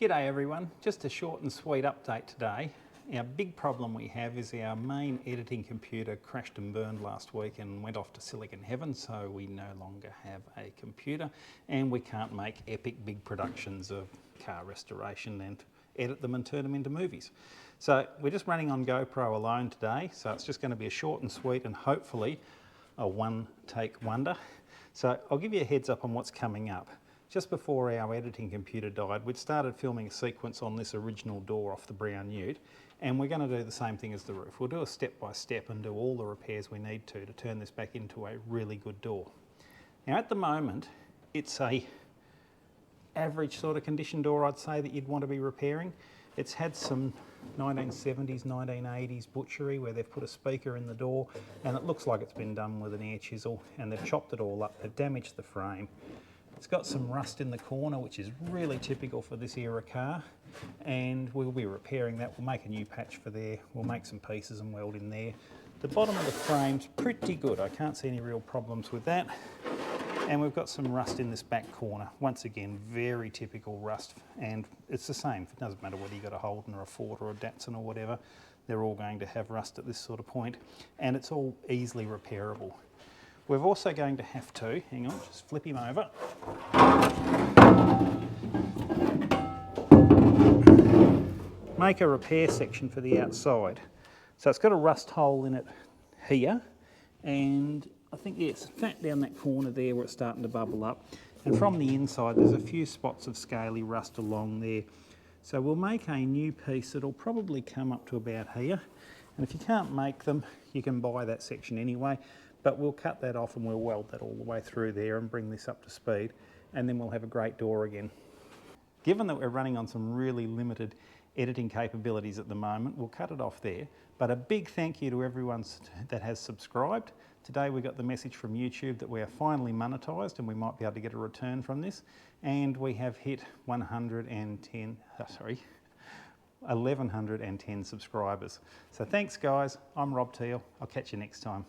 G'day everyone, just a short and sweet update today. Our big problem we have is our main editing computer crashed and burned last week and went off to Silicon Heaven, so we no longer have a computer and we can't make epic big productions of car restoration and edit them and turn them into movies. So we're just running on GoPro alone today, so it's just going to be a short and sweet and hopefully a one-take wonder. So I'll give you a heads up on what's coming up. Just before our editing computer died, we'd started filming a sequence on this original door off the brown ute, and we're going to do the same thing as the roof. We'll do a step-by-step and do all the repairs we need to turn this back into a really good door. Now at the moment, it's a average sort of condition door, I'd say, that you'd want to be repairing. It's had some 1970s, 1980s butchery where they've put a speaker in the door, and it looks like it's been done with an air chisel, and they've chopped it all up, they've damaged the frame. It's got some rust in the corner, which is really typical for this era car, and we'll be repairing that. We'll make a new patch for there, we'll make some pieces and weld in there. The bottom of the frame's pretty good, I can't see any real problems with that. And we've got some rust in this back corner. Once again, very typical rust, and it's the same. It doesn't matter whether you've got a Holden or a Ford or a Datsun or whatever, they're all going to have rust at this sort of point, and it's all easily repairable. We're also going to have to, hang on, just flip him over. Make a repair section for the outside. So it's got a rust hole in it here, and I think, yeah, it's fat down that corner there where it's starting to bubble up. And from the inside, there's a few spots of scaly rust along there. So we'll make a new piece that'll probably come up to about here. And if you can't make them, you can buy that section anyway. But we'll cut that off and we'll weld that all the way through there and bring this up to speed, and then we'll have a great door again. Given that we're running on some really limited editing capabilities at the moment, we'll cut it off there. But a big thank you to everyone that has subscribed. Today we got the message from YouTube that we are finally monetized and we might be able to get a return from this. And we have hit 1,110 subscribers. So thanks guys, I'm Rob Teal, I'll catch you next time.